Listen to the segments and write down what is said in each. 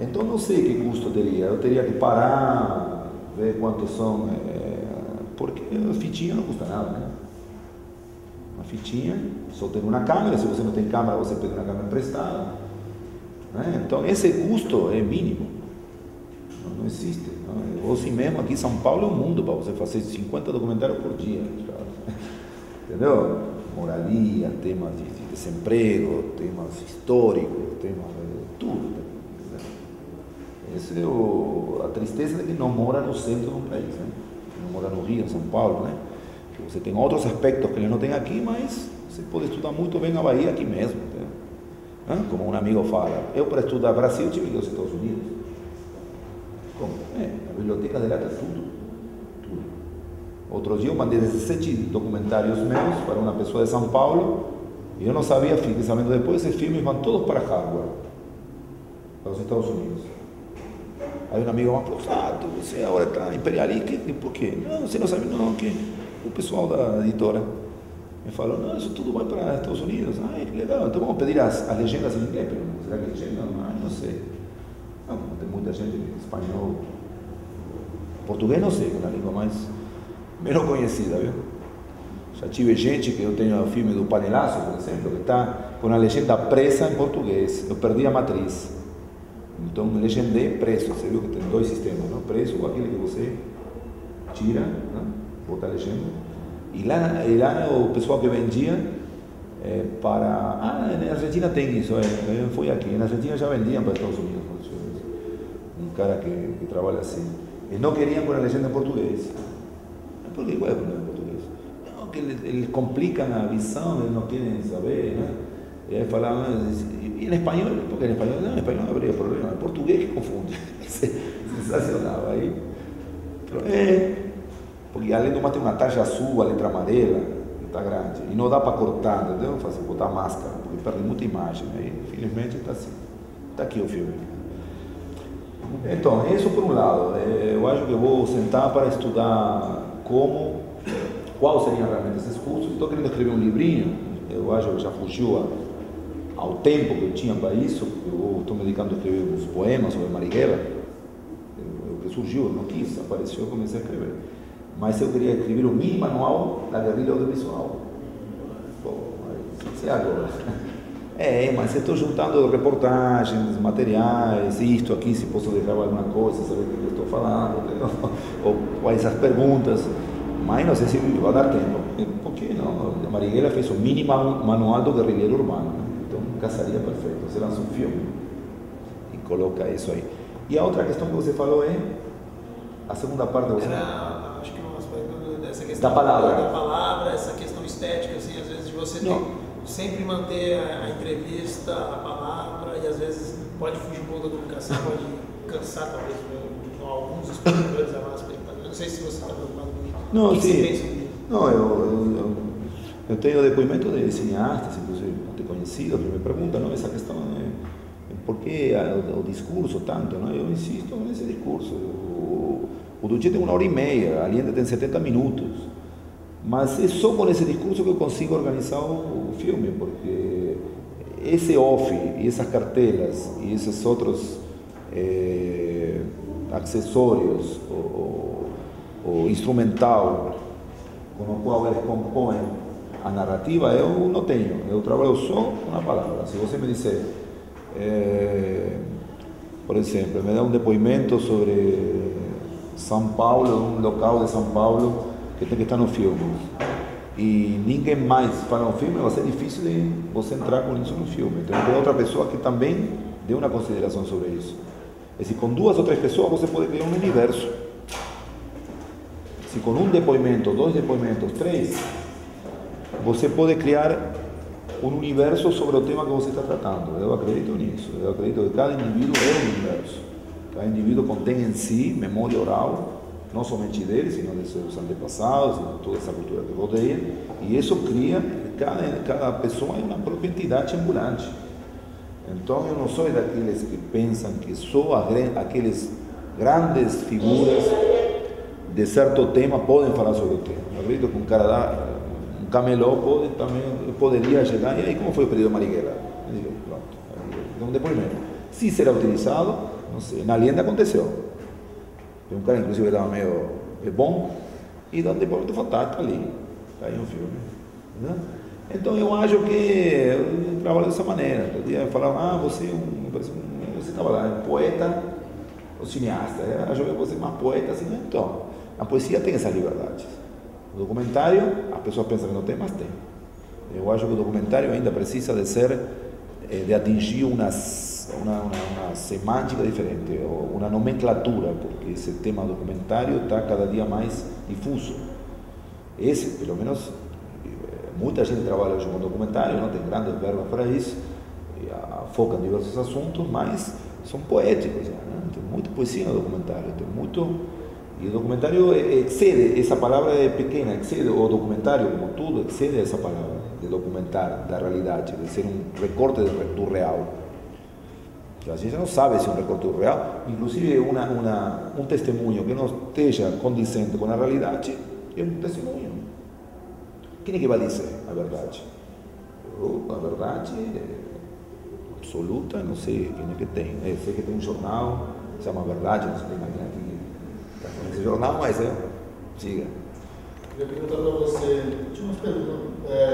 Então não sei que custo teria, eu teria que parar, ver quantos são, porque a fitinha não custa nada, né? Uma fitinha, só tem uma câmera, se você não tem câmera, você pede uma câmera emprestada, né? Então esse custo é mínimo, não existe. Não? Ou assim mesmo, aqui em São Paulo é um mundo para você fazer 50 documentários por dia, entendeu? Moralia, temas de desemprego, temas históricos, temas de tudo. Essa é a tristeza de que não mora no centro do país, né? Não mora no Rio, em São Paulo, né? Que você tem outros aspectos que ele não tem aqui, mas você pode estudar muito bem a Bahia aqui mesmo, né? Como um amigo fala, eu para estudar Brasil tive que ir aos Estados Unidos. Como? A biblioteca de lá está tudo. Outro dia eu mandei 17 documentários meus para uma pessoa de São Paulo e eu não sabia, fiquei sabendo depois, esses filmes vão todos para Harvard, para os Estados Unidos. Aí um amigo me falou, você agora está imperialista, por quê? Não, você não sabe não, que o pessoal da editora me falou, não, isso tudo vai para os Estados Unidos. Que legal, então vamos pedir as legendas em inglês, será que legenda? Não sei. Não, tem muita gente em espanhol. Português não sei, que é a língua mais menos conhecida, viu? Já tive gente que eu tenho o filme do Panelaço, por exemplo, que está com a legenda presa em português. Eu perdi a matriz. Então, legendei preço. Você viu que tem dois sistemas, não? Preço, aquele que você tira, né? Bota a legenda. E lá o pessoal que vendia para... na Argentina tem isso, foi aqui. Na Argentina já vendiam para os Estados Unidos. Um cara que trabalha assim. Eles não queriam com a legenda em português. Por que igual é em português? Não, que eles complicam a visão, eles não querem saber, né? E aí falavam, e em espanhol, porque em espanhol não haveria problema, em português que confunde. Sensacional. Aí, porque além do mais tem uma taxa azul, a letra amarela, que está grande, e não dá para cortar, entendeu? Botar máscara, porque perde muita imagem. Aí, infelizmente, está assim. Está aqui o filme. Então, isso por um lado. Eu acho que eu vou sentar para estudar qual seriam realmente esses cursos. Estou querendo escrever um livrinho, eu acho que já fugiu ao tempo que eu tinha para isso. Eu estou me dedicando a escrever uns poemas sobre Marighella, que surgiu, eu não quis, apareceu, eu comecei a escrever. Mas eu queria escrever o mini manual da guerrilha audiovisual. Bom, mas agora. Mas eu estou juntando reportagens, materiais, isto aqui, se posso deixar alguma coisa, saber o que eu estou falando, ou quais as perguntas, mas não sei se vai dar tempo. Por que não? A Marighella fez o mini manual do guerrilheiro urbano, né? Então casaria perfeito. Você lança um filme e coloca isso aí. E a outra questão que você falou a segunda parte da acho que essa questão da palavra, essa questão estética, assim, às vezes de você sempre manter a entrevista, a palavra, e às vezes pode fugir um pouco da comunicação, pode cansar talvez alguns espectadores a mais. Não sei se você está preocupado com isso. Não, sim. Não, eu tenho depoimento de cineastas, inclusive, muito conhecidos, que me perguntam, essa questão, por que o discurso tanto, não? Eu insisto nesse discurso. O Duché tem 1h30, a Allende tem 70 minutos. Mas é só com esse discurso que eu consigo organizar o filme, porque esse off e essas cartelas e esses outros acessórios, o instrumental com o qual eles compõem a narrativa, eu não tenho. Eu trabalho só com a palavra. Se você me disser, por exemplo, me dá um depoimento sobre São Paulo, um local de São Paulo que tem que estar no filme, e ninguém mais fala no filme, vai ser difícil de você entrar com isso no filme. Então tem outra pessoa que também dê uma consideração sobre isso. E se com 2 ou 3 pessoas você pode criar um universo. Se com um depoimento, 2 depoimentos, 3, você pode criar um universo sobre o tema que você está tratando. Eu acredito nisso. Eu acredito que cada indivíduo é um universo. Cada indivíduo contém em si memória oral, não somente dele, sino de seus antepassados, de toda essa cultura que rodeia, e isso cria, cada pessoa é uma própria entidade ambulante. Então eu não sou daqueles que pensam que só aqueles grandes figuras de certo tema podem falar sobre o tema. Eu acredito que um camelô poderia chegar, e aí como foi o período Marighella? Pronto, é um depoimento. Se será utilizado, não sei. Na Allende aconteceu. Tem um cara, inclusive, que estava meio bom, e dá um depoimento fantástico ali. Está aí um filme. Né? Então eu acho que eu trabalho dessa maneira. Todo dia falavam, você estava lá, um poeta ou cineasta. Eu acho que você é uma poeta, assim. Então, a poesia tem essa liberdade. O documentário, a pessoa pensa que não tem, mas tem. Eu acho que o documentário ainda precisa de atingir uma semântica diferente, uma nomenclatura, porque esse tema documentário está cada dia mais difuso. Esse, pelo menos, muita gente trabalha hoje com documentário, não tem grandes verbas para isso, foca em diversos assuntos, mas são poéticos, né? Tem muita poesia no documentário, tem muito. E o documentário excede, essa palavra é pequena, excede, o documentário, como tudo, excede essa palavra de documentar da realidade, de ser um recorte do real. A gente não sabe se é um recorte do real, inclusive um testemunho que não esteja condizente com a realidade é um testemunho. Quem é que vai dizer a verdade? A verdade absoluta, não sei quem é que tem. Sei que tem um jornal, se chama Verdade, não sei quem imagina aqui. Esse jornal, mas siga. Eu queria perguntar para você, tinha umas perguntas,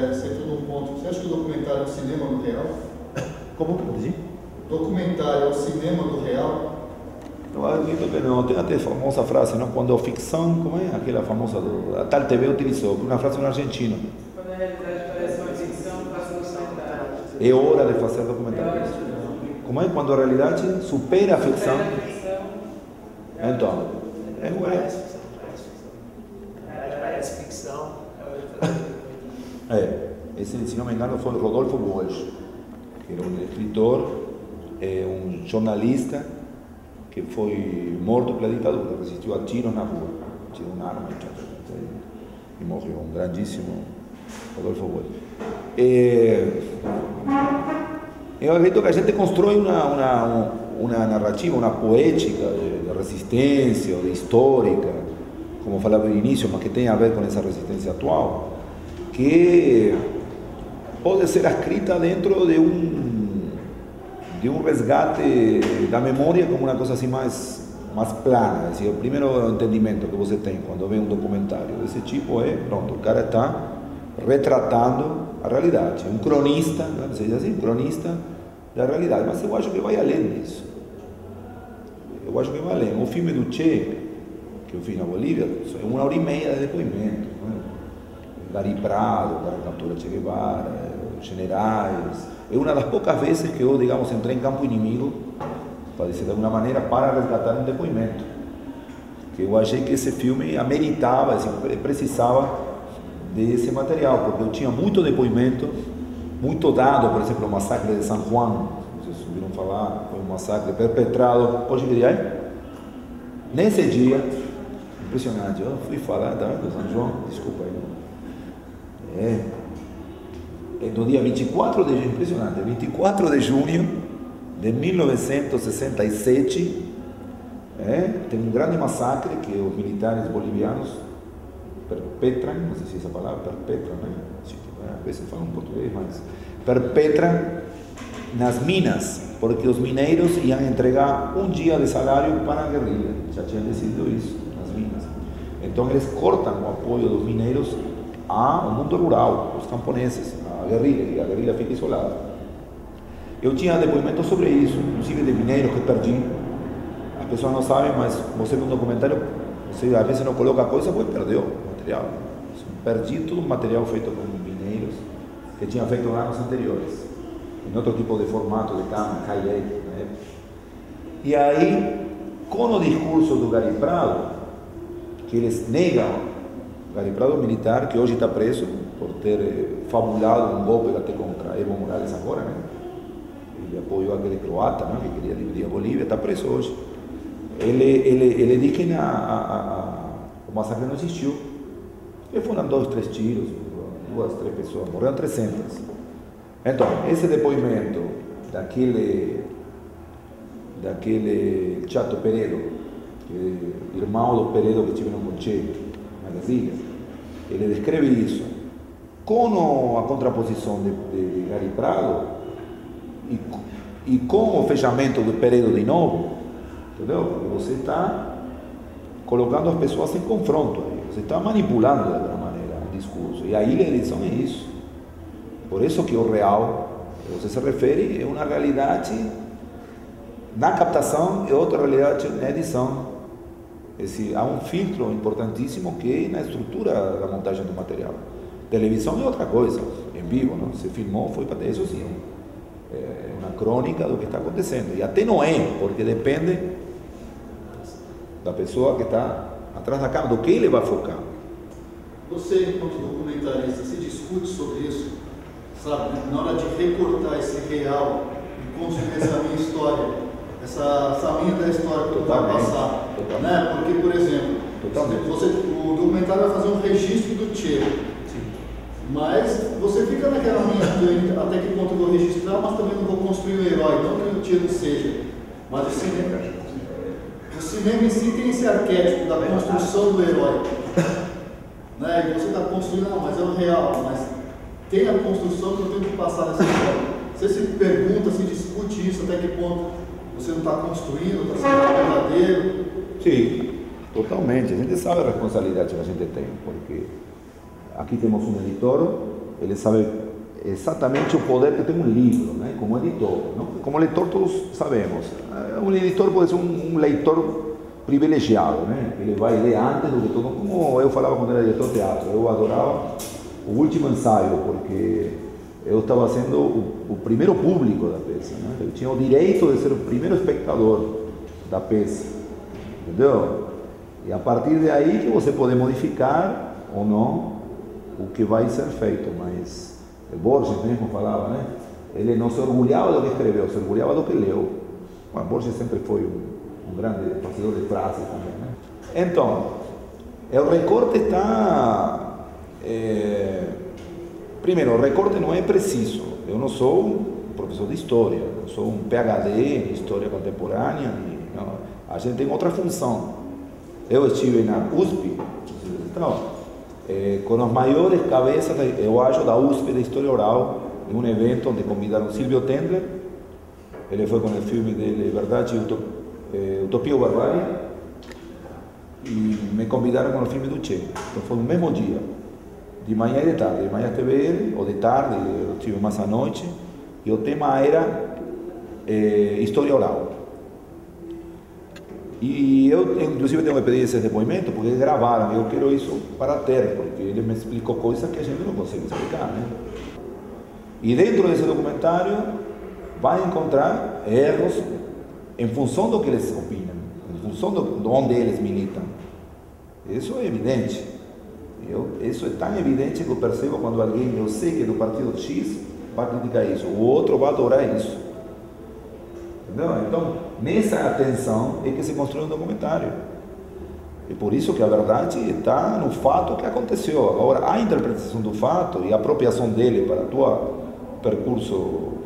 você entrou num ponto, você acha que o documentário é o cinema do real? Como que eu disse? Documentário é o cinema do real? Eu acredito que não, tem até a famosa frase, não? Quando a ficção, como é? Aquela famosa, a tal TV utilizou, uma frase no argentino. Quando a realidade parece uma ficção, passa a documentário. É hora de fazer documentários. Como é? Quando a realidade supera a ficção. Então, Parece ficção. Esse, se não me engano, foi Rodolfo Walsh, que era um escritor, um jornalista que foi morto pela ditadura, resistiu a tiros na rua, tirou uma arma e morreu, um grandíssimo Rodolfo Walsh. Eu acredito que a gente constrói uma narrativa, uma poética de resistência, ou de histórica, como falava no início, mas que tem a ver com essa resistência atual, que pode ser escrita dentro de um resgate da memória como uma coisa assim mais plana. Assim, o primeiro entendimento que você tem quando vê um documentário desse tipo pronto, o cara está retratando a realidade, um cronista, não sei assim, um cronista da realidade, mas eu acho que vai além disso. Eu acho que vai além. O filme do Che, que eu fiz na Bolívia, é 1h30 de depoimento. Gary Prado, o cara captura Che Guevara, generais. É uma das poucas vezes que eu, digamos, entrei em campo inimigo, para dizer de alguma maneira, para resgatar um depoimento. Que eu achei que esse filme ameritava, assim, precisava desse material, porque eu tinha muito depoimento, muito dado, por exemplo, o massacre de San Juan, não sei se vocês ouviram falar, foi um massacre perpetrado, hoje que dia é? Nesse dia, impressionante, eu fui falar do São João, desculpa aí, no dia 24 de junho, impressionante, 24 de junho de 1967, tem um grande massacre que os militares bolivianos perpetram, não sei se essa palavra, perpetram, né? Às vezes falam em português, mas perpetram nas minas, porque os mineiros iam entregar um dia de salário para a guerrilha, já tinham decidido isso, nas minas. Então eles cortam o apoio dos mineiros ao mundo rural, os camponeses, a guerrilha, e a guerrilha fica isolada. Eu tinha depoimentos sobre isso, inclusive de mineiros que perdi. As pessoas não sabem, mas você vê um documentário, você às vezes não coloca a coisa porque perdeu o material. Perdi todo o material feito por mineiros que tinha feito anos anteriores, em outro tipo de formato de câmera, cahier, né? E aí, com o discurso do Gary Prado, que eles negam, Gary Prado militar, que hoje está preso por ter fabulado um golpe até contra Evo Morales agora, né? Ele apoiou aquele croata, né, que queria dividir a Bolívia, está preso hoje. Ele diz que o massacre não existiu. E foram 2, 3 tiros, 2, 3 pessoas, morreram 300. Então, esse depoimento daquele Chato Peredo, irmão do Peredo que estiveram com Che na guerrilha, ele descreve isso com a contraposição de Gary Prado e com o fechamento do Peredo de novo, entendeu? Porque você está colocando as pessoas em confronto aí, você está manipulando de alguma maneira o discurso, e aí a eleição é isso. Por isso que o real, que você se refere, é uma realidade na captação e outra realidade na edição. Há um filtro importantíssimo que é na estrutura da montagem do material. Televisão é outra coisa, em vivo, não? Se filmou, foi para isso sim. É uma crônica do que está acontecendo. E até não é, porque depende da pessoa que está atrás da câmera, do que ele vai focar. Você, enquanto documentarista, se discute sobre isso, sabe? Na hora de recortar esse real e construir essa minha história, essa linha da história que vai passar, né? Porque, por exemplo, o documentário vai fazer um registro do Che, mas você fica naquela linha, até que ponto eu vou registrar, mas também não vou construir um herói, não que o Che não seja, mas o cinema em si tem esse arquétipo da construção do herói, né? E você está construindo, não, mas é o real, mas tem a construção que eu tenho que passar nessa história. Você se pergunta, se discute isso, até que ponto você não está construindo, está sendo verdadeiro? Sim, totalmente. A gente sabe a responsabilidade que a gente tem, porque aqui temos um editor, ele sabe exatamente o poder que tem um livro, né? Como editor. Não? Como leitor todos sabemos. Um editor pode ser um leitor privilegiado, né? Ele vai ler antes do que todo. Como eu falava quando era diretor de teatro, eu adorava o último ensaio, porque eu estava sendo o primeiro público da peça, né? Eu tinha o direito de ser o primeiro espectador da peça, entendeu? E a partir de aí que você pode modificar ou não o que vai ser feito, mas Borges mesmo falava, né? Ele não se orgulhava do que escreveu, se orgulhava do que leu. Bom, Borges sempre foi um grande fazedor de frases também, né? Então, o recorte está... Primeiro, o recorte não é preciso. Eu não sou um professor de história, eu sou um PhD em história contemporânea. Não, a gente tem outra função. Eu estive na USP, com as maiores cabeças, eu acho, da USP de História Oral, em um evento onde convidaram Silvio Tendler, ele foi com o filme dele, Verdade, Utopia ou Barbárie, e me convidaram com o filme do Che. Então foi no mesmo dia, de manhã e de tarde. De manhã esteve ele, ou de tarde, eu estive mais à noite, e o tema era História Oral. E eu, inclusive, tenho que pedir esse depoimento, porque eles gravaram, eu quero isso para ter, porque ele me explicou coisas que a gente não consegue explicar, né? E dentro desse documentário, vai encontrar erros em função do que eles opinam, em função de onde eles militam. Isso é evidente. Isso é tão evidente que eu percebo quando alguém, eu sei que é do partido X, vai criticar isso, o outro vai adorar isso. Entendeu? Então, nessa atenção é que se construi um documentário. E por isso que a verdade está no fato que aconteceu. Agora, a interpretação do fato e a apropriação dele para o teu percurso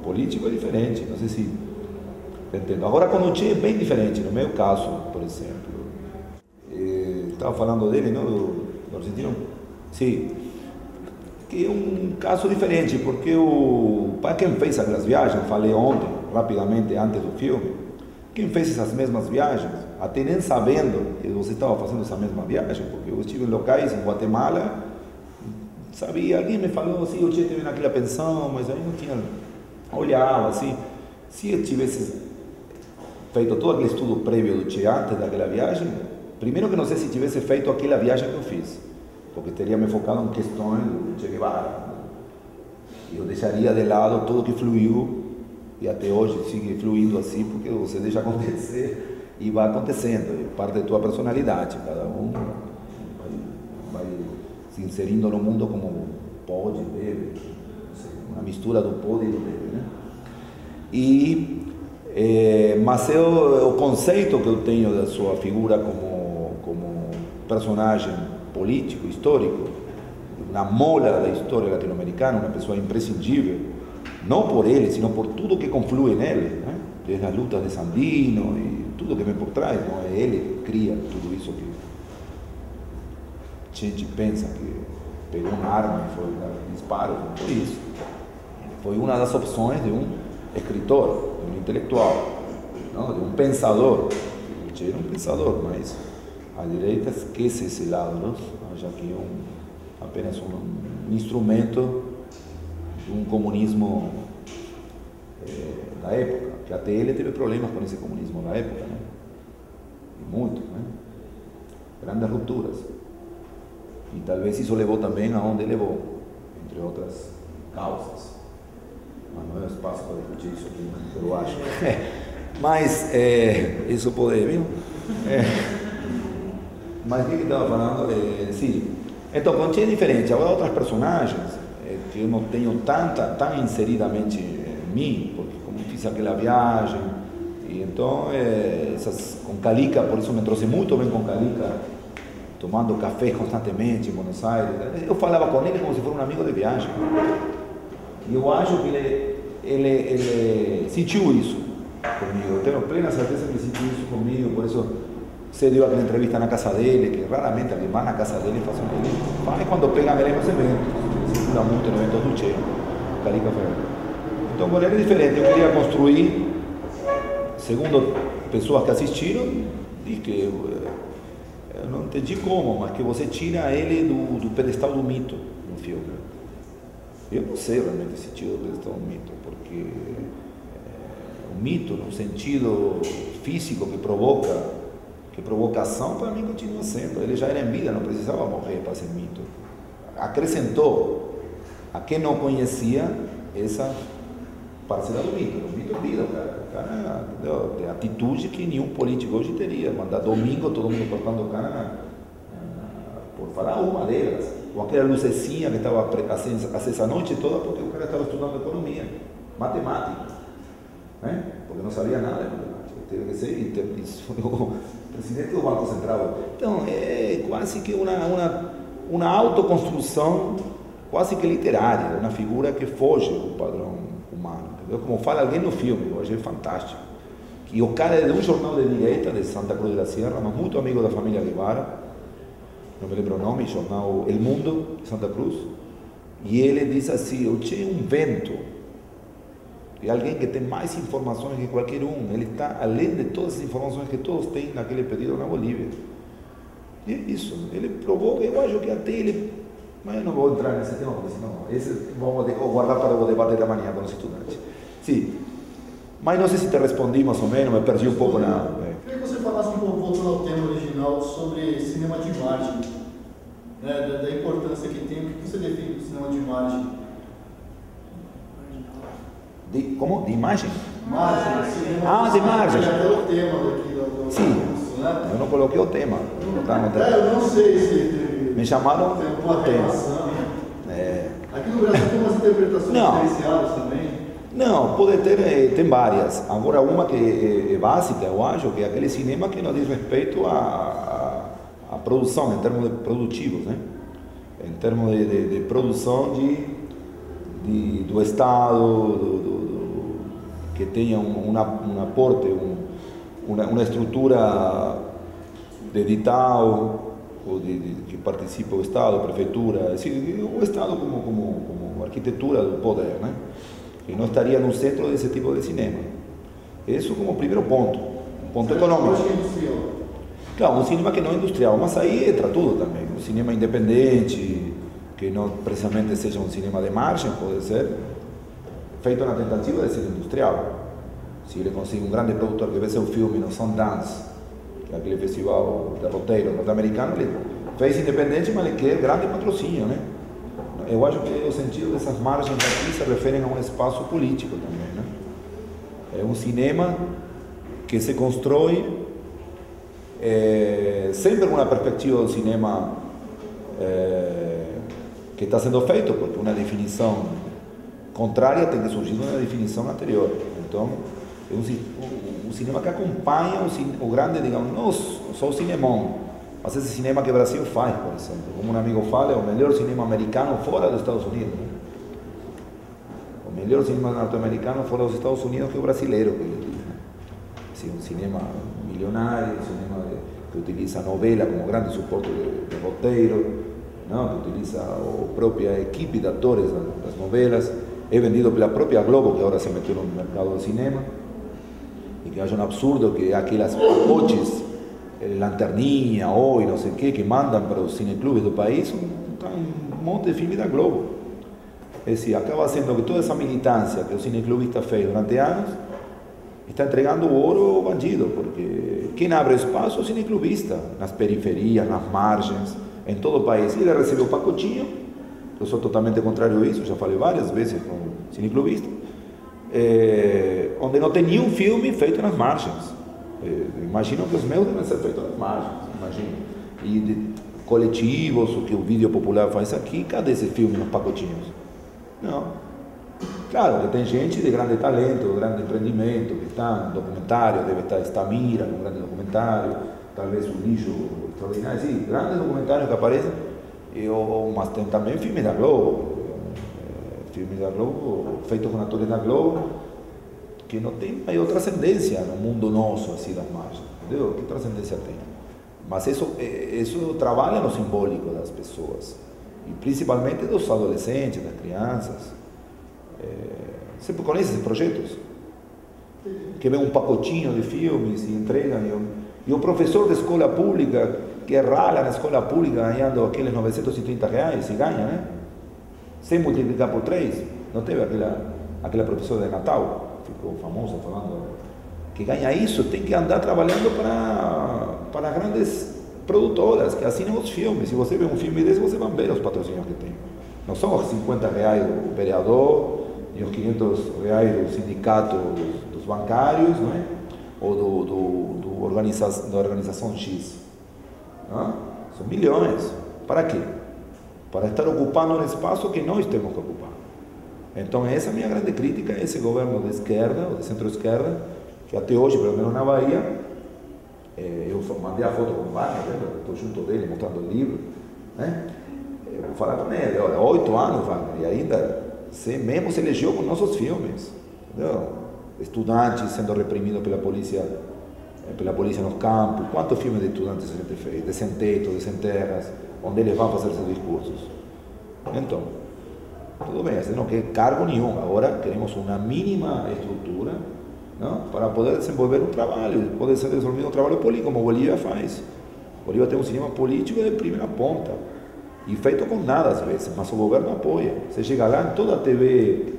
político é diferente. Não sei se entendo. Agora, com o Che é bem diferente. No meu caso, por exemplo, estava falando dele, não, do argentino? Sim. Que é um caso diferente, porque para quem fez aquelas viagens, falei ontem, rapidamente, antes do filme, quem fez essas mesmas viagens, até nem sabendo que você estava fazendo essa mesma viagem, porque eu estive em locais, em Guatemala, sabia, alguém me falou assim, o Che esteve naquela pensão, mas aí não tinha, olhava assim, se eu tivesse feito todo aquele estudo prévio do Che antes daquela viagem, primeiro que não sei se tivesse feito aquela viagem que eu fiz, porque teria me focado em questões do Che Guevara, e eu deixaria de lado tudo que fluiu, e até hoje sigue fluindo assim, porque você deixa acontecer e vai acontecendo, é parte da tua personalidade, cada um vai se inserindo no mundo como pode, deve, uma mistura do pode e do deve, né? Mas o conceito que eu tenho da sua figura como personagem político, histórico, uma mola da história latino-americana, uma pessoa imprescindível, não por ele, sino por tudo que conflui nele, né? Desde as lutas de Sandino e tudo que vem por trás, não é ele que cria tudo isso que a gente pensa que pegou uma arma e foi dar disparo, não foi isso. Foi uma das opções de um escritor, de um intelectual, não? De um pensador Che era um pensador, mas a direita esquece esse lado, não? Já que apenas um instrumento de um comunismo da época, que até ele teve problemas com esse comunismo da época, né? E muito, né? Grandes rupturas. E talvez isso levou também aonde levou, entre outras causas. Mas não é espaço para discutir isso aqui, eu acho. Mas isso pode, viu? Mas o que estava falando? Sim. Então, com Che é diferente. Agora, outras personagens que eu não tenho tão inseridamente em mim, porque como fiz aquela viagem, e então, essas, com Calica, por isso me trouxe muito bem com Calica, tomando café constantemente em Buenos Aires. Eu falava com ele como se fosse um amigo de viagem. E eu acho que ele sentiu isso comigo. Eu tenho plena certeza que ele sentiu isso comigo, por isso você deu aquela entrevista na casa dele, que raramente alguém vai na casa dele e faz quando pegam ele nos eventos. Circula muito no evento do Che, Calica Ferreira. Então, com ele é diferente. Eu queria construir, segundo pessoas que assistiram, diz que eu não entendi como, mas que você tira ele do pedestal do mito no filme. Eu não sei realmente se tira do pedestal do mito, porque o mito, no sentido físico que provoca ação, para mim continua sendo. Ele já era em vida, não precisava morrer para ser mito. Acrescentou a quem não conhecia essa parcela do mito. O mito é vida, o cara tem atitude que nenhum político hoje teria. Mandar domingo todo mundo cortando o cara por falar uma delas. Ou aquela lucecinha que estava acesa a noite toda porque o cara estava estudando economia, matemática, né? Porque não sabia nada de matemática. Teve que ser o presidente do Banco Central. Então, é quase que uma autoconstrução quase que literária, uma figura que foge do padrão humano. Entendeu? Como fala alguém no filme, eu achei fantástico. E o cara é de um jornal de direita, de Santa Cruz de la Sierra, mas muito amigo da família Guevara, não me lembro o nome, jornal El Mundo, de Santa Cruz, e ele diz assim, eu tinha um vento, e alguém que tem mais informações que qualquer um, ele está além de todas as informações que todos têm naquele período na Bolívia. E é isso, ele provou, eu acho que até ele, mas eu não vou entrar nesse tema, porque senão, esse vamos guardar para o debate da manhã com os estudantes. Sim, mas não sei se te respondi mais ou menos, me perdi um pouco na... Queria que você falasse um pouco, voltando ao tema original, sobre cinema de margem, né, da importância que tem, o que você define do cinema de margem? Como? De imagem? Margem, cinema de margem. Até o tema daqui do Sim, curso, né? eu não coloquei o tema. Eu não sei se... Me chamaram tem uma relação. Aqui no Brasil tem umas interpretações diferenciadas também. Não, pode ter, tem várias. Agora, uma que é básica, eu acho, que é aquele cinema que não diz respeito à produção, em termos de produtivos, né? Em termos de produção do Estado, que tenha um aporte, uma estrutura de edital, ou que participe o Estado, a Prefeitura, assim, o Estado como arquitetura do poder, né? Que não estaria no centro desse tipo de cinema. Isso como primeiro ponto, um ponto econômico. Claro, um cinema que não é industrial, mas aí entra tudo também. Um cinema independente, que não precisamente seja um cinema de margem, pode ser feito na tentativa de ser industrial. Se ele consegue um grande produtor que vê seu filme no Sundance, que é aquele festival de roteiro norte-americano, ele fez independente, mas ele quer grande patrocínio, né? Eu acho que o sentido dessas margens aqui se referem a um espaço político também, né? É um cinema que se constrói sempre com uma perspectiva do cinema que está sendo feito, porque uma definição contrária tem que surgir de uma definição anterior. Então, é um cinema que acompanha o grande, digamos, não só o cinemão, mas esse cinema que o Brasil faz, por exemplo. Como um amigo fala, é o melhor cinema americano fora dos Estados Unidos. Né? O melhor cinema norte-americano fora dos Estados Unidos que o brasileiro. Assim, um cinema milionário, um cinema que utiliza a novela como grande suporte de roteiro, não? Que utiliza a própria equipe de atores das novelas, é vendido pela própria Globo, que agora se meteu no mercado do cinema, e que acha um absurdo que aquelas pacotes Lanterninha, Oi, não sei o que mandam para os cineclubes do país, um monte de filme da Globo. É decir, acaba sendo que toda essa militância que o cineclubista fez durante anos está entregando o ouro ao bandido, porque quem abre espaço é o cineclubista, nas periferias, nas margens, em todo o país. Ele recebeu o pacotinho, eu sou totalmente contrário a isso, já falei várias vezes com o cineclubista, onde não tem nenhum filme feito nas margens. Imagino que os meus devem ser feitos nas margens, imagino. E de coletivos, o que o vídeo popular faz aqui, cadê esse filme nos pacotinhos? Não. Claro que tem gente de grande talento, de grande empreendimento, que está no documentário, deve estar Estamira, um grande documentário, talvez um lixo extraordinário, sim, grandes documentários que aparecem, mas tem também filmes da Globo, feitos com atores da Globo, que não tem maior transcendência no mundo nosso, assim, das margens, entendeu? Que transcendência tem? Mas isso trabalha no simbólico das pessoas, e principalmente dos adolescentes, das crianças. Você conhece esses projetos? Que vem um pacotinho de filmes e entregam, e o professor de escola pública, que rala na escola pública ganhando aqueles R$930, e ganha, né? Sem multiplicar por 3, não teve aquela professora de Natal, ficou famosa falando, que ganha isso, tem que andar trabalhando para grandes produtoras que assinam os filmes. Se você vê um filme desse, você vai ver os patrocínios que tem. Não são os R$50 do vereador, e os R$500 do sindicato dos bancários, não é? Ou da organização X. Não? São milhões. Para quê? Para estar ocupando um espaço que nós temos que ocupar. Então, essa é a minha grande crítica a esse governo de esquerda, ou de centro-esquerda, que até hoje, pelo menos na Bahia, eu mandei a foto com o Wagner, estou junto dele, mostrando o livro, né? Eu vou falar com ele, olha, 8 anos, Wagner, e ainda você mesmo se elegeu com nossos filmes, entendeu? Estudantes sendo reprimidos pela polícia nos campos. Quantos filmes de estudantes a gente fez? De sem teto, de sem terras, onde eles vão fazer seus discursos. Então, tudo bem, você não quer cargo nenhum, agora queremos uma mínima estrutura, não? Para poder desenvolver um trabalho, poder ser desenvolvido um trabalho político, como a Bolívia faz. A Bolívia tem um cinema político de primeira ponta, e feito com nada às vezes, mas o governo apoia. Você chega lá, toda a TV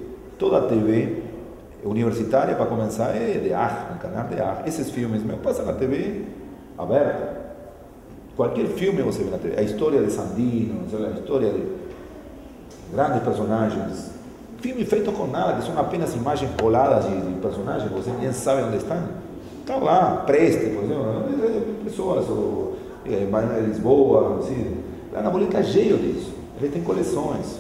universitária, para começar, é de arte, um canal de arte. Esses filmes meus passam na TV aberta. Qualquer filme você vê na TV. A história de Sandino, a história de grandes personagens. Filme feito com nada, que são apenas imagens coladas de personagens, você nem sabe onde estão. Estão lá, Preste, por exemplo, pessoas, ou Lisboa, assim. Lá na Bolívia está cheio disso, ele tem coleções.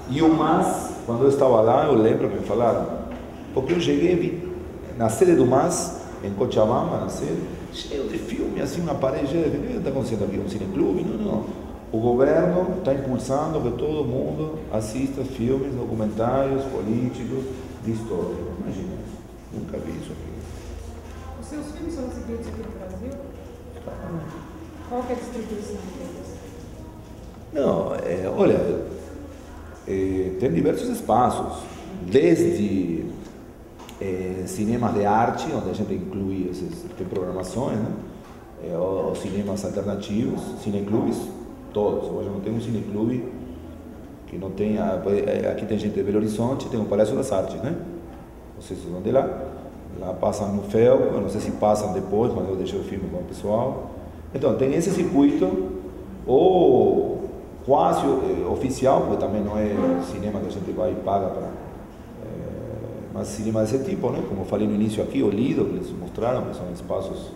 E o MAS, quando eu estava lá, eu lembro que me falaram, porque eu cheguei vi na sede do MAS, em Cochabamba, na sede, cheio de filme, assim, uma parede cheia de filme. Está acontecendo aqui um cineclube? Não. O governo está impulsando que todo mundo assista filmes, documentários, políticos, de história. Imagina, nunca vi isso aqui. Os seus filmes são exibidos aqui no Brasil? Qual que é a distribuição deles? Não, olha, tem diversos espaços, desde cinemas de arte, onde a gente inclui tem programações, né? Os cinemas alternativos, cineclubes, todos. Hoje não tem um cineclube que não tenha. Aqui tem gente de Belo Horizonte, tem o Palácio das Artes, né? Não sei se vão de lá. Lá passam no FEL, eu não sei se passam depois, mas eu deixei o filme com o pessoal. Então, tem esse circuito, ou quase oficial, porque também não é cinema que a gente vai e paga para. Mas cinema desse tipo, né? Como eu falei no início aqui, o Lido, que eles mostraram, que são espaços.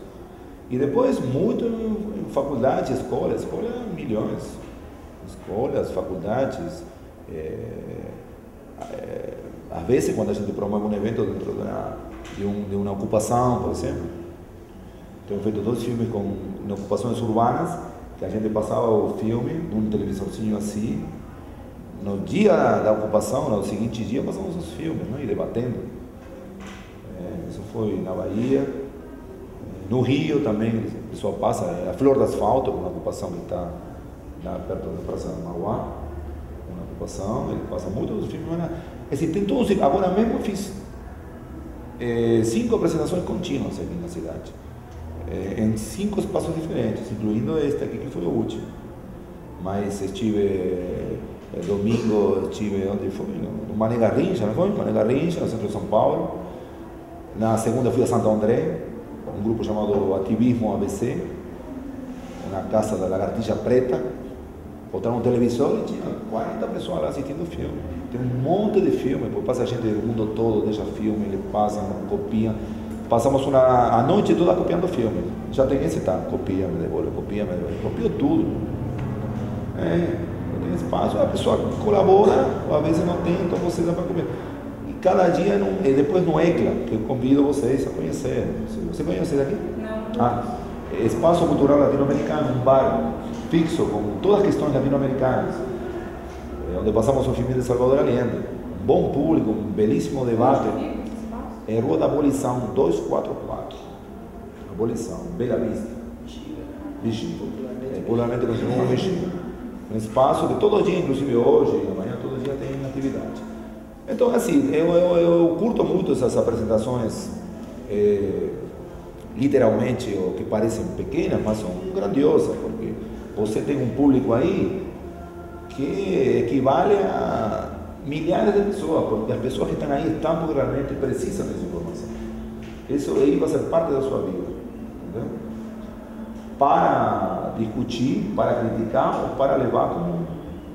E depois, muito em faculdades, escolas, milhões. Escolas, faculdades. Às vezes, quando a gente promove um evento dentro de uma ocupação, por exemplo, tenho feito 2 filmes em ocupações urbanas, que a gente passava o filme num televisorzinho assim, no dia da ocupação, no seguinte dia, passamos os filmes, né, e debatendo. Isso foi na Bahia. No Rio também, o pessoal passa, a Flor do Asfalto, uma ocupação que está lá perto da Praça Mauá, uma ocupação, ele passa muitos filmes. Assim, tem todos, agora mesmo fiz 5 apresentações contínuas aqui na cidade. em 5 espaços diferentes, incluindo este aqui que foi o último. Mas estive domingo, estive onde foi? No Mané Garrincha, não foi? Mané Garrincha, no centro de São Paulo. Na segunda fui a Santo André, um grupo chamado Ativismo ABC, na Casa da Lagartixa Preta. Botaram um televisor e tinha 40 pessoas lá assistindo o filme. Tem um monte de filme, porque passa gente do mundo todo, deixa filme, eles passam, copiam. Passamos a noite toda copiando filme. Já tem esse tá, copia, me devolve, copia tudo. Não tem espaço, a pessoa colabora, ou às vezes não tem, então você dá para comer. E cada dia, depois no ECLA, que eu convido vocês a conhecer. Você conhece daqui? Não. Espaço Cultural Latino-Americano, um bar fixo com todas as questões latino-americanas, onde passamos o filme de Salvador Allende. Um bom público, um belíssimo debate. É Rua da Abolição 244. Abolição, Bela Vista. Bexiga. Popularmente conhecido como Bexiga. Um espaço que todo dia, inclusive hoje, amanhã, todo dia tem atividade. Então, assim, eu curto muito essas apresentações, literalmente, o que parecem pequenas, mas são grandiosas, porque você tem um público aí que equivale a milhares de pessoas, porque as pessoas que estão aí estão porque realmente precisam dessa informação. Isso aí vai ser parte da sua vida, entendeu? Para discutir, para criticar ou para levar como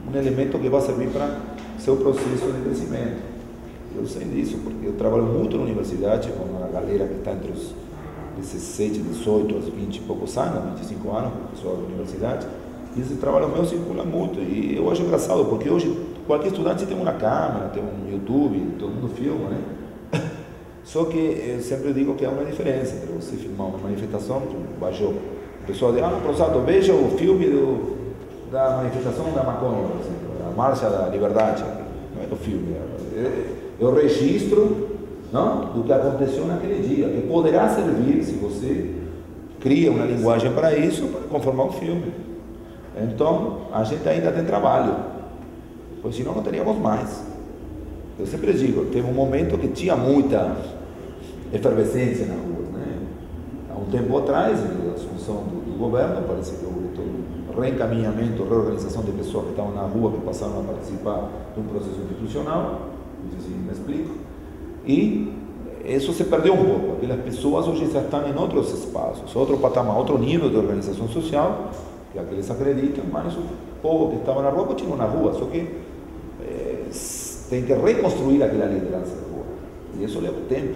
um elemento que vai servir para seu processo de crescimento. Eu sei disso, porque eu trabalho muito na universidade com uma galera que está entre os 17, 18, aos 20 e poucos anos, 25 anos, pessoal da universidade, e esse trabalho meu circula muito, e eu acho engraçado, porque hoje qualquer estudante tem uma câmera, tem um YouTube, todo mundo filma, né? Só que eu sempre digo que há uma diferença entre você filmar uma manifestação, baixou, o pessoal diz, professor, veja o filme da manifestação da maconha, por exemplo, da Marcha da Liberdade, não é o filme, é o registro, não, do que aconteceu naquele dia, que poderá servir, se você cria uma linguagem para isso, para conformar um filme. Então, a gente ainda tem trabalho, pois senão não teríamos mais. Eu sempre digo, teve um momento que tinha muita efervescência na rua, né? Há um tempo atrás, a assunção do governo, parece que houve todo um reencaminhamento, reorganização de pessoas que estavam na rua, que passaram a participar de um processo institucional, não sei se me explico. E isso se perdeu um pouco. Aquelas pessoas hoje já estão em outros espaços, outro patamar, outro nível de organização social, que é que eles acreditam, mas o povo que estava na rua continua na rua, só que tem que reconstruir aquela liderança da rua. E isso leva tempo.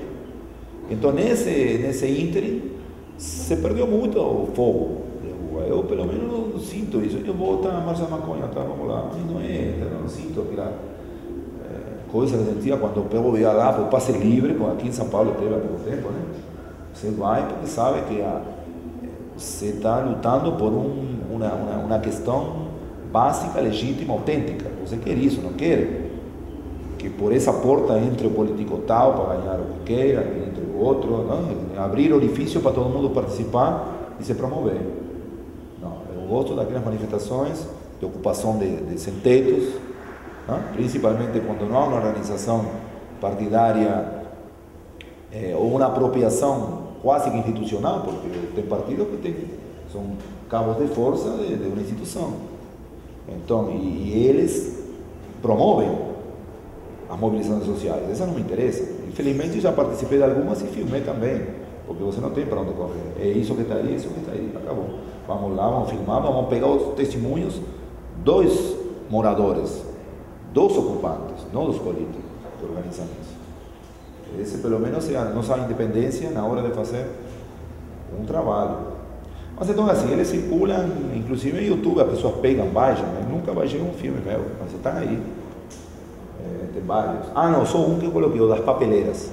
Então, nesse ínterim, se perdeu muito o fogo da rua. Eu, pelo menos, não sinto isso. Eu vou estar na Marcha da Maconha, tá? Vamos lá. Mas não eu não sinto aquela coisa que eu sentia quando o povo ia lá para o passe livre, como aqui em São Paulo teve há pouco tempo, né? Você vai porque sabe que você está lutando por uma questão básica, legítima, autêntica. Você quer isso, não quer que por essa porta entre o político tal para ganhar o que queira, entre o outro, não? Abrir orifício para todo mundo participar e se promover. Não, eu gosto daquelas manifestações de ocupação de sem-tetos, principalmente quando não há uma organização partidária ou uma apropriação quase que institucional, porque tem partidos que são cabos de força de uma instituição. Então, e eles promovem as mobilizações sociais. Essa não me interessa. Infelizmente já participei de algumas e filmei também, porque você não tem para onde correr. É isso que está aí, isso que está aí, acabou. Vamos lá, vamos filmar, vamos pegar os testemunhos dos moradores, dos ocupantes, não dos políticos que organizam isso. Esse, pelo menos, é a nossa independência na hora de fazer um trabalho. Mas então, assim, eles circulam, inclusive no YouTube, as pessoas pegam, baixam. Eu nunca baixei um filme meu, mas estão aí. Tem vários. Não, só um que eu coloquei, o das papeleiras.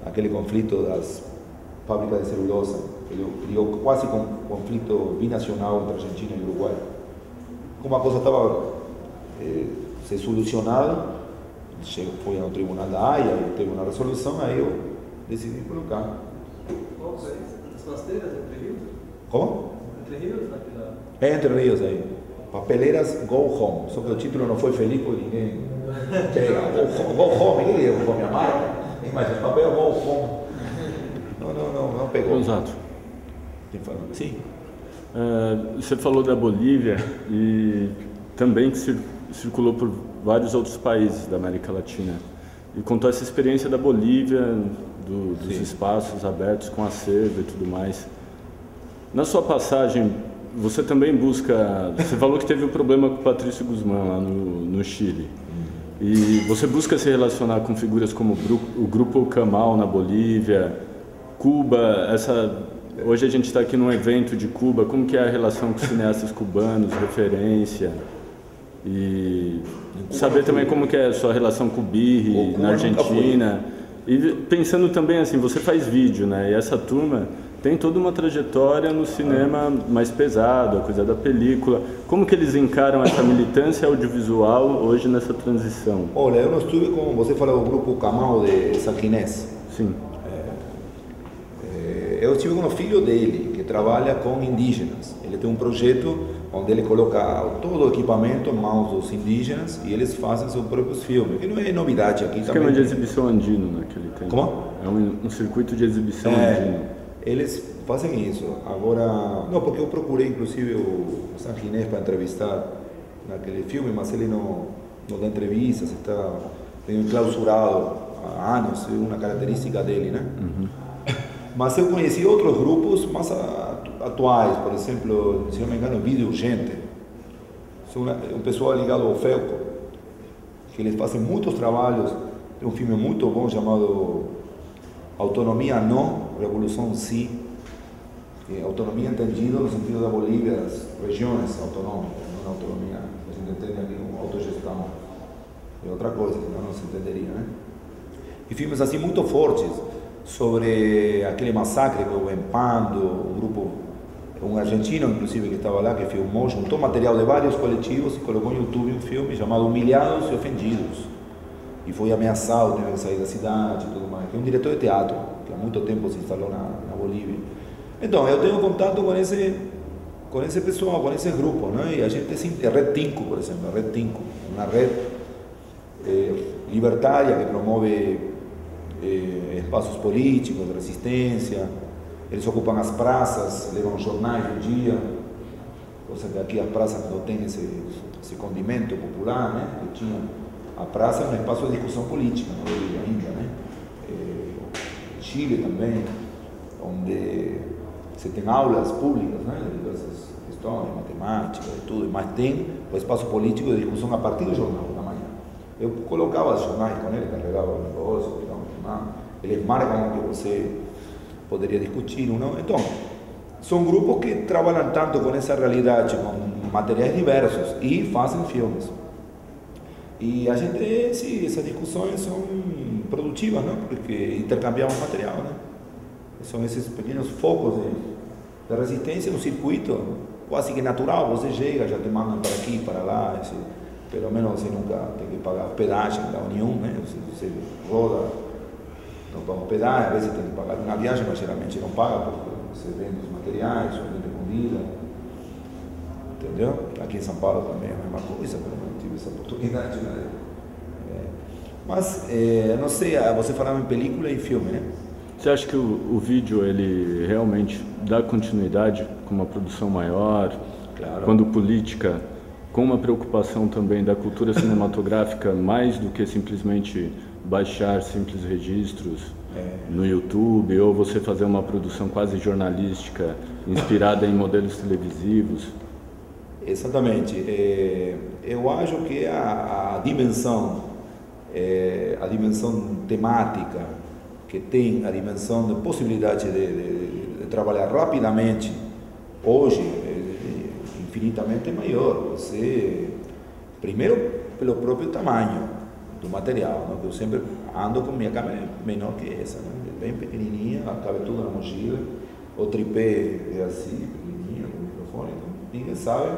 Aquele conflito das fábricas de celulose. Ele criou quase um conflito binacional entre Argentina e Uruguai. Como a coisa estava ser solucionada, foi ao Tribunal da Haia e teve uma resolução, aí eu decidi colocar. Qual é? As rasteiras entre rios? Como? Entre rios? Naquela... Entre rios aí. Papeleiras Go Home. Só que o título não foi feliz porque ninguém pega. Go Home, ninguém Go Home, a marca. Mas o papel Go Home. Não pegou. Exato. Sim. Você falou da Bolívia e também que circulou por vários outros países da América Latina e contou essa experiência da Bolívia, dos espaços abertos com acervo e tudo mais. Na sua passagem, você também busca... Você falou que teve um problema com o Patrício Guzmán lá no Chile. E você busca se relacionar com figuras como o Grupo Camal na Bolívia, Cuba, hoje a gente está aqui num evento de Cuba, como que é a relação com os cineastas cubanos, referência, e saber também como que é a sua relação com o Birri na Argentina, e pensando também assim, você faz vídeo, né, e essa turma tem toda uma trajetória no cinema mais pesado, a coisa da película, como que eles encaram essa militância audiovisual hoje nessa transição? Olha, eu não estive com, você falou do Grupo Camal de Sanquinés. Sim. Eu estive com o filho dele, que trabalha com indígenas. Ele tem um projeto onde ele coloca todo o equipamento em mãos dos indígenas e eles fazem seus próprios filmes, que não é novidade aqui também. Esquema de exibição andino naquele tempo. Como? É um circuito de exibição andino. Eles fazem isso. Agora, não, porque eu procurei inclusive o Sanquinés para entrevistar naquele filme, mas ele não dá entrevistas, está meio enclausurado há anos, é uma característica dele, né? Uhum. Mas eu conheci outros grupos mais atuais, por exemplo, se não me engano, Vida Urgente. Um pessoal ligado ao FELCO, que eles fazem muitos trabalhos. Tem um filme muito bom chamado Autonomia Não, Revolução Sim. Autonomia entendido no sentido da Bolívia, das regiões autonômicas, não autonomia, a gente entende aqui como autogestão. É outra coisa, senão não se entenderia, né? E filmes assim muito fortes, sobre aquele massacre que houve em Pando, um grupo, um argentino inclusive que estava lá, que filmou, juntou material de vários coletivos e colocou no YouTube um filme chamado Humilhados e Ofendidos. E foi ameaçado, teve que sair da cidade e tudo mais. Que é um diretor de teatro, que há muito tempo se instalou na Bolívia. Então, eu tenho contato com esse pessoal, com esse grupo, né? E a gente tem a Red Tinco, por exemplo, a Red Tinco, uma rede libertária que promove espaços políticos, de resistência. Eles ocupam as praças, levam jornais do dia, coisa que aqui as praças não têm esse condimento popular, né? Que tinha, a praça é um espaço de discussão política na Bolívia ainda, né? Chile também, onde você tem aulas públicas, né? De diversas questões, matemática e tudo, mas tem o espaço político de discussão a partir do jornal da manhã. Eu colocava os jornais com ele, carregava o negócio, eles marcam o que você poderia discutir ou não. Então, são grupos que trabalham tanto com essa realidade, com materiais diversos e fazem filmes. E a gente, sim, essas discussões são produtivas, não? Porque intercambiamos material, né? São esses pequenos focos de resistência no circuito quase que natural. Você chega, já te mandam para aqui, para lá, pelo menos você nunca tem que pagar hospedagem em lugar nenhum, né? Você roda, não paga hospedagem, às vezes tem que pagar uma viagem, mas geralmente não paga, porque você vende os materiais, você vende comida, entendeu? Aqui em São Paulo também é a mesma coisa, pelo menos tive essa oportunidade, né? Mas, não sei, você falava em película e filme, né? Você acha que o vídeo, ele realmente dá continuidade com uma produção maior? Claro. Quando política, com uma preocupação também da cultura cinematográfica, mais do que simplesmente baixar simples registros no YouTube, ou você fazer uma produção quase jornalística, inspirada em modelos televisivos? Exatamente. Eu acho que a dimensão temática, que tem a dimensão de possibilidade de trabalhar rapidamente, hoje é infinitamente maior. Você, primeiro, pelo próprio tamanho do material, né? Eu sempre ando com minha câmera menor que essa, né? Bem pequenininha, cabe tudo na mochila, o tripé é assim, pequenininho, com o microfone, então ninguém sabe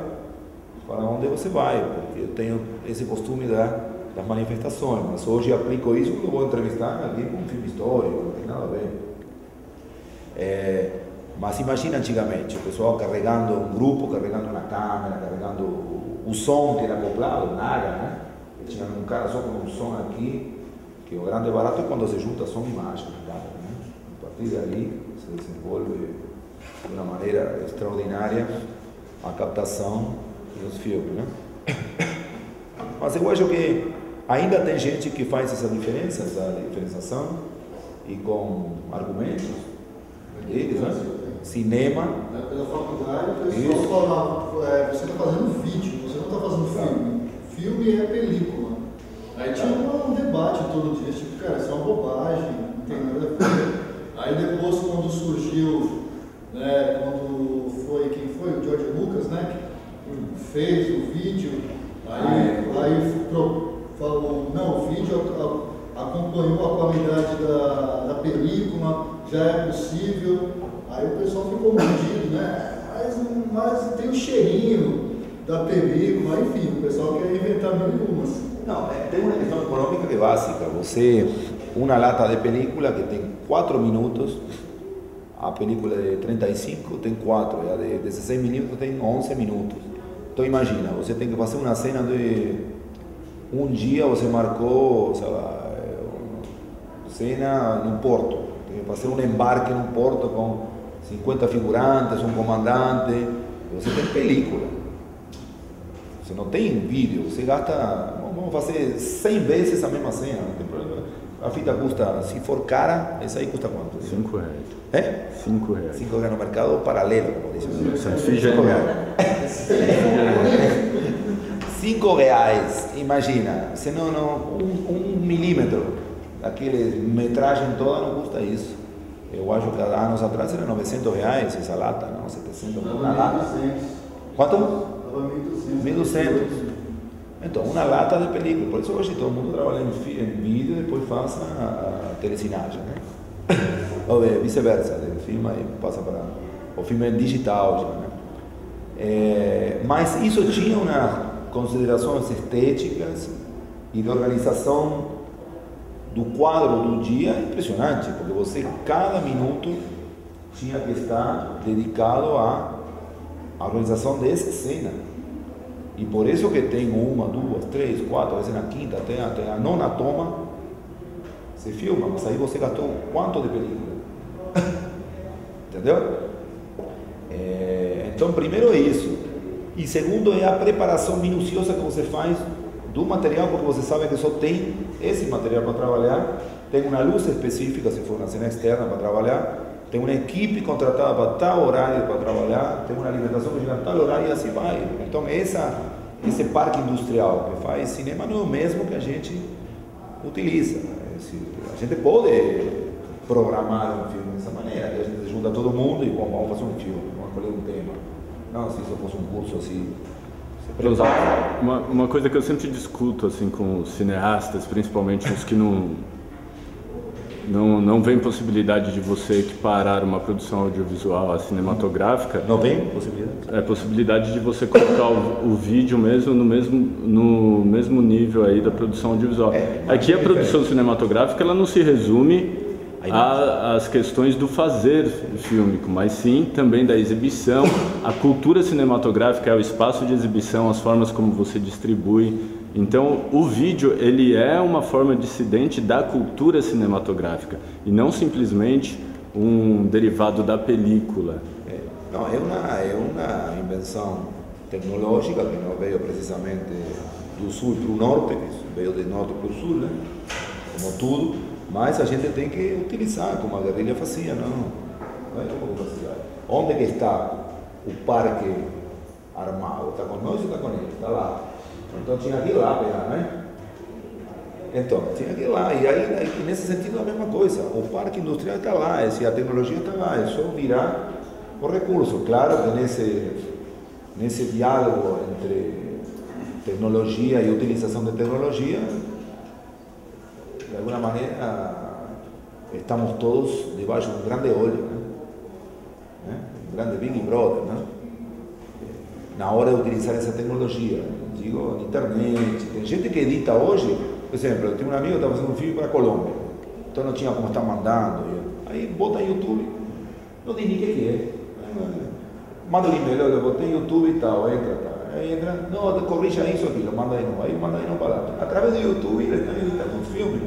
para onde você vai, porque eu tenho esse costume das manifestações, mas hoje aplico isso quando vou entrevistar alguém com um filme histórico, não tem nada a ver. Mas imagina antigamente, o pessoal carregando um grupo, carregando uma câmera, carregando o som que era acoplado, nada, né? Tinha um cara só com um som aqui, que o grande barato é quando se junta som e imagem, né? A partir dali se desenvolve de uma maneira extraordinária a captação dos filmes, né? Mas eu acho que ainda tem gente que faz essa diferenciação e com argumentos deles, né? Cinema. Pela faculdade, o pessoal falava, você está fazendo vídeo, você não está fazendo filme. Filme é película. Aí tinha um debate todo dia, tipo, cara, isso é uma bobagem, não tem nada a ver. Aí depois, quando surgiu, né, quem foi? O George Lucas, né, que fez o vídeo, aí falou, não, o vídeo acompanhou a qualidade da película, já é possível. Aí o pessoal ficou mordido, né? Mas tem o cheirinho da película, enfim, o pessoal quer inventar mil e umas. Não, tem uma questão econômica que é básica. Uma lata de película que tem 4 minutos, a película de 35 tem 4, a de 16 milímetros tem 11 minutos. Então imagina, você tem que fazer uma cena de um dia, você marcou, sei lá, cena no porto, tem que fazer um embarque no porto com 50 figurantes, um comandante, você tem película. Você não tem vídeo, você gasta, vamos fazer 100 vezes a mesma cena, não tem problema. A fita custa, se for cara, essa aí custa quanto? R$5. É? R$5. 5 reais no mercado paralelo, como dizem. R$5, imagina, se não, um milímetro daquele metragem toda não custa isso. Eu acho que há anos atrás era R$900 essa lata, não, 700, uma lata. Quanto? 1.200. Então, uma lata de película. Por isso hoje todo mundo trabalha em vídeo e depois faz a telecinagem, né? Ou vice-versa, o filme passa para o filme digital já, né? Mas isso tinha umas considerações estéticas e de organização do quadro do dia impressionante, porque você, cada minuto, tinha que estar dedicado à organização dessa cena. E por isso que tem 1, 2, 3, 4, às vezes na quinta, até a nona toma, você filma, mas aí você gastou quanto de película? Entendeu? Então, primeiro é isso. E segundo é a preparação minuciosa que você faz do material, porque você sabe que só tem esse material para trabalhar, tem uma luz específica, se for uma cena externa, para trabalhar, tem uma equipe contratada para tal horário para trabalhar, tem uma alimentação que chega a tal horário e assim vai. Então esse parque industrial que faz cinema não é o mesmo que a gente utiliza. A gente pode programar um filme dessa maneira, que a gente junta todo mundo e vamos fazer um filme, vamos escolher um tema. Não, se isso fosse um curso assim... Uma coisa que eu sempre discuto assim com os cineastas, principalmente os que não vem possibilidade de você equiparar uma produção audiovisual à cinematográfica. Não vem possibilidade? É possibilidade de você colocar o vídeo mesmo no mesmo nível aí da produção audiovisual. Aqui a produção cinematográfica ela não se resume às questões do fazer fílmico, mas sim também da exibição. A cultura cinematográfica é o espaço de exibição, as formas como você distribui. Então, o vídeo ele é uma forma dissidente da cultura cinematográfica e não simplesmente um derivado da película. Não, é uma invenção tecnológica que não veio precisamente do sul para o norte, que veio do norte para o sul, né? Como tudo, mas a gente tem que utilizar como a guerrilha fazia, não é como velocidade. Onde que está o parque armado? Está com nós ou está com ele? Está lá. Então tinha que ir lá pegar, né? Então, tinha que ir lá. E aí, nesse sentido, a mesma coisa. O parque industrial está lá, a tecnologia está lá, é só virar o recurso. Claro que nesse diálogo entre tecnologia e utilização de tecnologia, de alguma maneira, estamos todos debaixo de um grande olho, né? Um grande Big Brother, né? Na hora de utilizar essa tecnologia. Digo, internet, tem gente que edita hoje, por exemplo, eu tenho um amigo que está fazendo um filme para a Colômbia, então não tinha como estar mandando, aí bota no YouTube, não diz nem o que é, manda um e-mail, eu botei no YouTube e tal, aí entra, não, corrija isso aqui, manda aí não para lá, através do YouTube ele está editando um filme,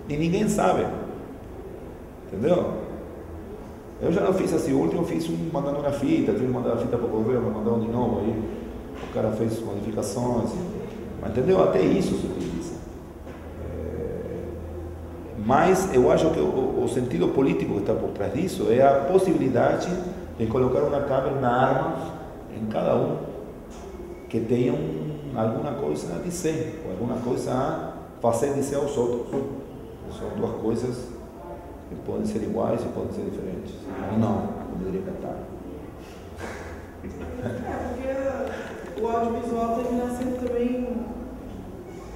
e ninguém sabe, entendeu? Eu já não fiz assim, o último eu fiz mandando uma fita, tive que mandar a fita para o governo, mandaram de novo, aí o cara fez modificações, mas entendeu? Até isso se utiliza. Mas eu acho que o sentido político que está por trás disso é a possibilidade de colocar uma câmera, uma arma em cada um que tenha alguma coisa a dizer, ou alguma coisa a fazer dizer aos outros. São duas coisas que podem ser iguais e podem ser diferentes. Ou não, como diria Catar. Porque o audiovisual termina sendo também,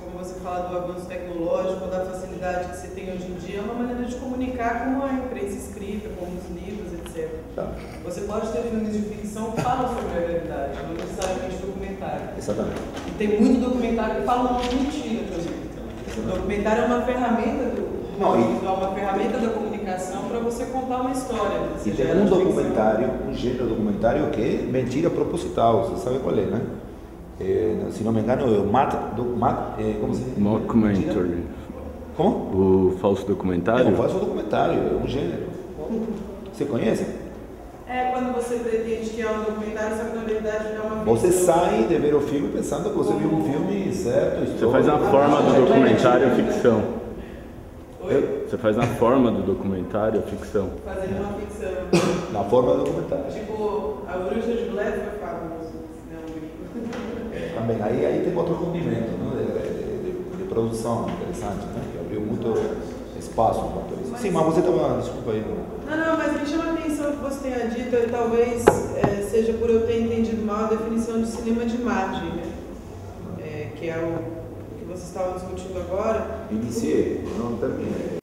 como você fala do avanço tecnológico, da facilidade que você tem hoje em dia, é uma maneira de comunicar como a imprensa escrita, como os livros, etc. Tá. Você pode ter filmes de ficção que falam sobre a realidade, não necessariamente documentário. Exatamente. E tem muito documentário que fala uma mentira também. O documentário é uma ferramenta uma ferramenta da comunicação para você contar uma história. E tem um documentário, um gênero documentário que é mentira proposital, você sabe qual é, né? Se não me engano, é o como se diz? Mockumentary. Como? O falso documentário? É um falso documentário, é um gênero. Você conhece? É quando você pretende que é um documentário, só que na verdade é uma ficção. Você sai de ver o filme pensando que você viu um filme certo, histórico. Você faz na forma do documentário ficção. Oi? Você faz na forma do documentário ficção. Fazendo uma ficção. Na forma do documentário. Tipo, a Bruxa de Blair foi famosa. Também, aí tem outro condimento, né? de produção interessante, né? Que abriu muito espaço para isso. Sim, mas você estava, desculpa aí. Não, mas me chama a atenção que você tenha dito, e talvez seja por eu ter entendido mal a definição de cinema de imagem, né? Que é o que vocês estavam discutindo agora. Iniciei, não terminei.